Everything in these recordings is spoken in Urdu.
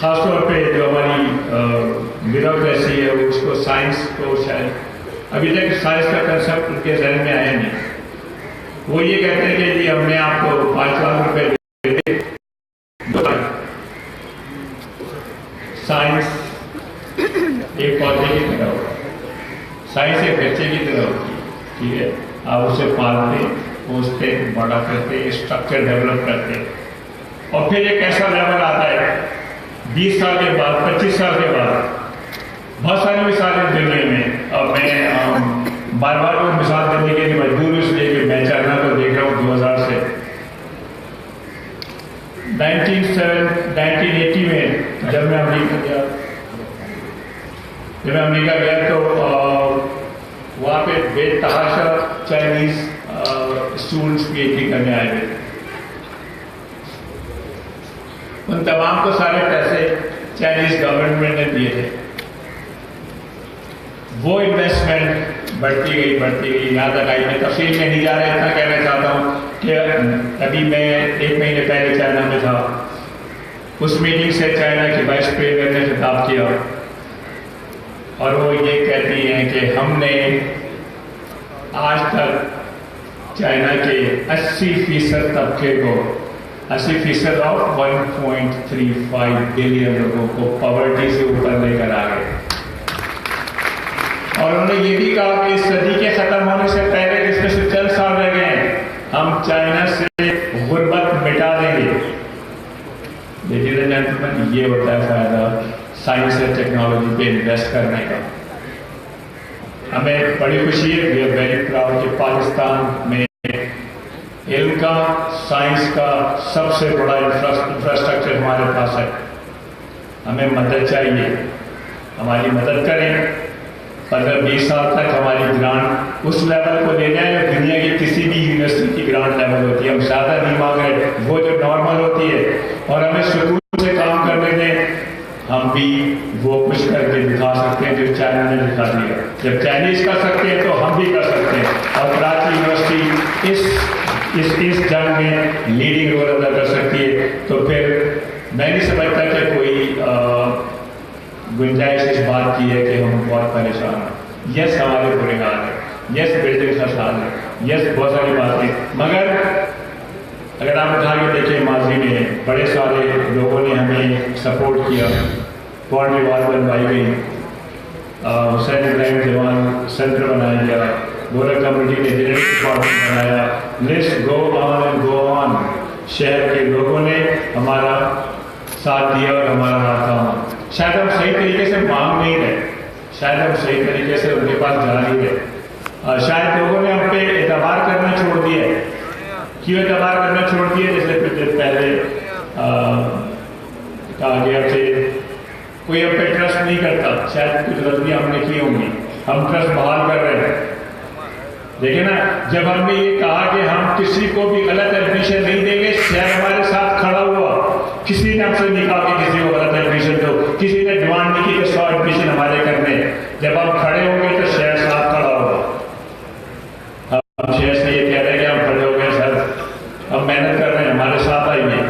خاص طور پہ جو ہماری بیوروکریسی ہے اس کو سائنس کو شاید ابھی تک سائنس کا کنسیپٹ ان کے ذہن میں آیا نہیں. وہ یہ کہتے ہیں کہ جی ہم نے آپ کو 5 لاکھ روپے دے سائنس ایک پودے کی طرح ہوگا, سائنس ایک بچے کی طرح ہوتی ہے, ٹھیک ہے. آپ اسے پالتے پوستے بڑا کرتے اسٹرکچر ڈیولپ کرتے اور پھر ایک ایسا لیول آتا ہے 20 سال کے بعد 25 سال کے بعد. بہت ساری مثالیں دنیا میں, اور میں بار بار وہ مثال دینے کے لیے مجبور اس لیے کہ میں چائنا کو دیکھ رہا ہوں 2000 سے. 1980 میں جب میں امریکہ گیا تو وہاں پہ بے تحاشا Chinese students P H D کرنے آئے ہوئے. ان تمام کو سارے پیسے چائنیز گورنمنٹ نے دیے تھے. وہ انویسٹمنٹ بڑھتی گئی یہاں تک آئی. میں تفصیل میں نہیں جا رہا, اتنا کہنا چاہتا ہوں کہ ابھی میں 1 مہینے پہلے چائنا میں تھا. اس میٹنگ سے چائنا کی وائس پریزیڈنٹ نے خطاب کیا اور وہ یہ کہتی ہیں کہ ہم نے آج تک چائنا کے 80% طبقے کو 80% آف 1.35 بلین لوگوں کو پاورٹی سے اوپر لے کر آ گئے. اور انہوں نے یہ بھی کہا کہ اس صدی کے ختم ہونے سے پہلے جس میں سے چند سال رہ گئے ہیں ہم چائنا سے غربت مٹا دیں گے. لیڈیز اینڈ جینٹلمین, یہ ہوتا ہے فائدہ سائنس اور ٹیکنالوجی پہ انویسٹ کرنے کا. ہمیں بڑی خوشی ہے, وی آر ویری پراؤڈ کہ پاکستان میں علم کا سائنس کا سب سے بڑا انفراسٹرکچر ہمارے پاس ہے. ہمیں مدد چاہیے, ہماری مدد کریں. 15-20 سال تک ہماری گرانٹ اس لیول کو لے جائیں جو دنیا کی کسی بھی یونیورسٹی کی گرانٹ لیول ہوتی ہے. ہم زیادہ نہیں مانگ رہے, وہ جو نارمل ہوتی ہے, اور ہمیں سکون سے کام کرنے دیں. ہم بھی وہ کچھ کر کے دکھا سکتے ہیں جو چائنا نے دکھا دیا. جب چائنیز کر سکتے ہیں تو ہم بھی کر سکتے ہیں. اور کراچی یونیورسٹی اس جنگ میں لیڈنگ رول ادا کر سکتی ہے. تو پھر میں نہیں سمجھتا کہ کوئی گنجائش اس بات کی ہے کہ ہم بہت پریشان ہیں. یس ہمارے برے حال ہے, یس بلڈنگ خراب ہے, یس بہت ساری باتیں, مگر اگر آپ اٹھا کے دیکھیں ماضی میں بڑے سارے لوگوں نے ہمیں سپورٹ کیا. باؤنڈری وال بنوائی گئی, حسین ابراہیم جوان سینٹر بنایا گیا, گورکھ کمیونٹی نے جنرل ڈپارٹمنٹ بنایا. List go on and go on. شہر کے لوگوں نے ہمارا ساتھ دیا اور ہمارا ہاتھ تھاما. شاید ہم صحیح طریقے سے مانگ نہیں رہے, شاید ہم صحیح طریقے سے ان کے پاس جا نہیں رہے. شاید لوگوں نے ہم پہ اعتبار کرنا چھوڑ دیا ہے. کیوں اعتبار کرنا چھوڑ دیا؟ جیسے کچھ دن پہلے کہا گیا کہ کوئی ہم پہ ٹرسٹ نہیں کرتا. شاید کچھ غلطیاں ہم نے کی ہوں گی, ہم ٹرسٹ بحال کر رہے ہیں. دیکھیں نا, جب ہم نے یہ کہا کہ ہم کسی کو بھی غلط ایڈمیشن نہیں دیں گے, شہر ہمارے ساتھ کھڑا ہوا. کسی نے ہم سے نہیں کہا کہ کسی کو غلط ایڈمیشن دو, کسی نے ڈیمانڈ نہیں کی کہ 100 ایڈمیشن ہمارے کرنے. جب ہم کھڑے ہوں گے تو شہر ساتھ کھڑا ہوگا. ہم شہر سے یہ کہہ رہے ہیں کہ ہم کھڑے ہو گئے, سر ہم محنت کر رہے ہیں, ہمارے ساتھ آئیے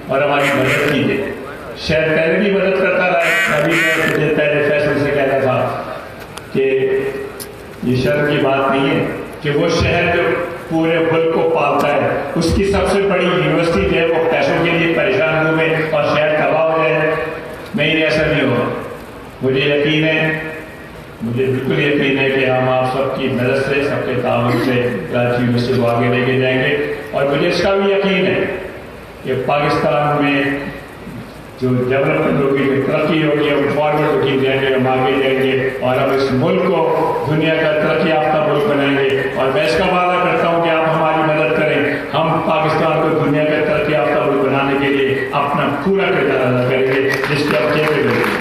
اور ہماری مدد کیجیے. شہر پہلے بھی مدد کرتا رہا ہے. ابھی میں مجھے پہلے فیصل سے کہنا تھا کہ یہ شرم کی بات نہیں ہے کہ وہ شہر جو پورے ملک کو پالتا ہے, اس کی سب سے بڑی یونیورسٹی جو ہے وہ پیسوں کے لیے پریشان ہوئے اور شہر تباہ ہو جائے. نہیں, ایسا نہیں ہوگا. مجھے یقین ہے, مجھے بالکل یقین ہے کہ ہم آپ سب کی مدد سے, سب کے تعاون سے کراچی یونیورسٹی کو آگے لے کے جائیں گے. اور مجھے اس کا بھی یقین ہے کہ پاکستان میں جو ڈیولپمنٹ ہوگی, جو ترقی ہوگی, ہم فارورڈ ہوگی جائیں گے, ہم آگے جائیں گے اور ہم اس ملک کو دنیا کا ترقی یافتہ ملک بنائیں گے. اور میں اس کا وعدہ کرتا ہوں کہ آپ ہماری مدد کریں. ہم پاکستان کو دنیا کا ترقی یافتہ ملک بنانے کے لیے اپنا پورا کردار ادا کریں گے, جس کے آپ کیپیبل ہیں.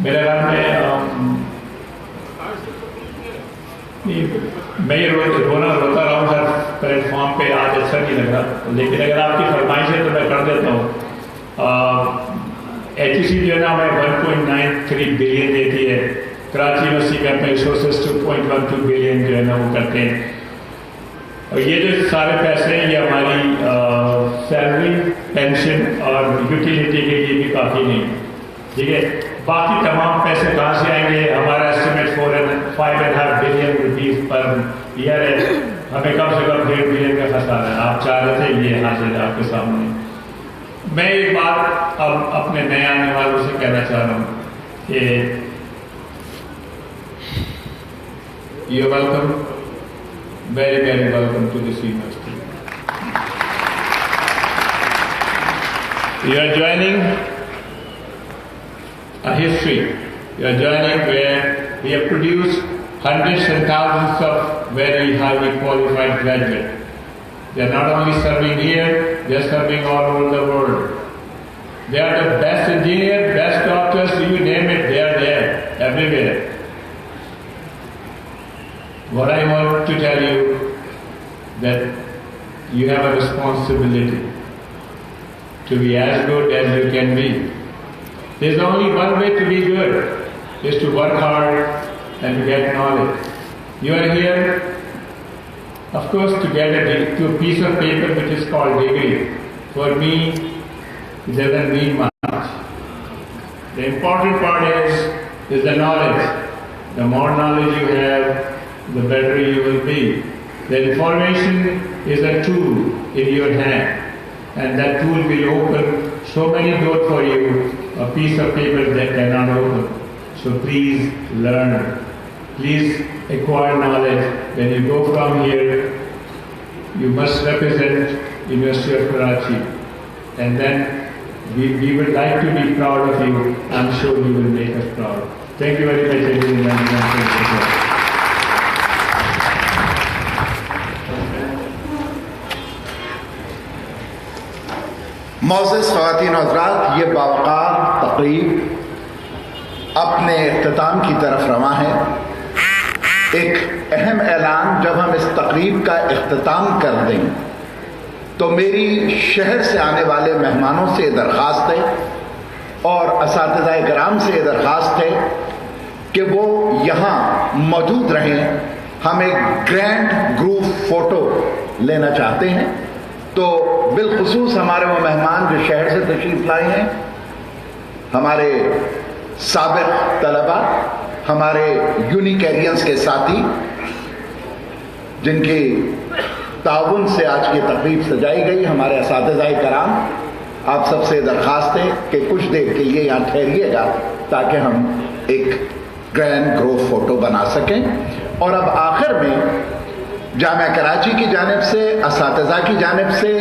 میرے خیال میں یہ رونا روتا رہا ہوں ہر پلیٹ فارم پہ, آج اچھا نہیں لگ رہا. لیکن اگر آپ کی فرمائش ہے تو میں کر دیتا ہوں. ایچ سی جو ہے نا ہمیں 1.93 بلین دیتی ہے کراچی یونیورسٹی کے اپنے ریسورسز 2.12 بلین جو ہے نا وہ کرتے ہیں. اور یہ جو سارے پیسے ہیں یہ ہماری سیلری, پینشن اور یوٹیلیٹی کے لیے بھی کافی نہیں, ٹھیک ہے. باقی تمام پیسے کہاں سے آئیں گے؟ ہمارا estimate 5.5 billion rupees per year ہے. ہمیں کم سے کم 1.5 بلین کا خسارہ ہے. آپ چاہ رہے تھے, یہ حاصل ہے آپ کے سامنے. میں ایک بات اب اپنے نئے آنے والوں سے کہنا چاہ رہا ہوں کہ you welcome, very very welcome to this university. You are joining a history. You are joining where we have produced hundreds and thousands of very highly qualified graduates. They are not only serving here, they are serving all over the world. They are the best engineers, best doctors, you name it, they are there, everywhere. What I want to tell you, that you have a responsibility to be as good as you can be. There's only one way to be good, is to work hard and to get knowledge. You are here, of course, to get a piece of paper which is called degree. For me, it doesn't mean much. The important part is the knowledge. The more knowledge you have, the better you will be. The information is a tool in your hand, and that tool will open so many doors for you, a piece of paper that cannot open. So please learn. Please acquire knowledge. When you go from here, you must represent University of Karachi. And then we would like to be proud of you. I'm sure you will make us proud. Thank you very much, everyone. معزز خواتین و حضرات، یہ باوقار تقریب اپنے اختتام کی طرف رواں ہے. ایک اہم اعلان جب ہم اس تقریب کا اختتام کر دیں تو میری شہر سے آنے والے مہمانوں سے درخواست ہے اور اساتذہ کرام سے درخواست ہے کہ وہ یہاں موجود رہیں. ہم ایک گرینڈ گروپ فوٹو لینا چاہتے ہیں. تو بالخصوص ہمارے وہ مہمان جو شہر سے تشریف لائے ہیں، ہمارے سابق طلباء، ہمارے یونیکیرینس کے ساتھی جن کی تعاون سے آج کی تقریب سجائی گئی، ہمارے اساتذہ کرام، آپ سب سے درخواست ہے کہ کچھ دیر کے لیے یہاں ٹھہریے گا تاکہ ہم ایک گرینڈ گروپ فوٹو بنا سکیں. اور اب آخر میں جامعہ کراچی کی جانب سے، اساتذہ کی جانب سے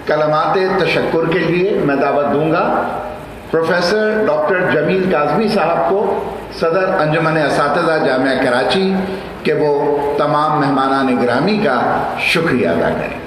کلمات تشکر کے لیے میں دعوت دوں گا پروفیسر ڈاکٹر جمیل کاظمی صاحب کو، صدر انجمن اساتذہ جامعہ کراچی، کہ وہ تمام مہمانان گرامی کا شکریہ ادا کریں.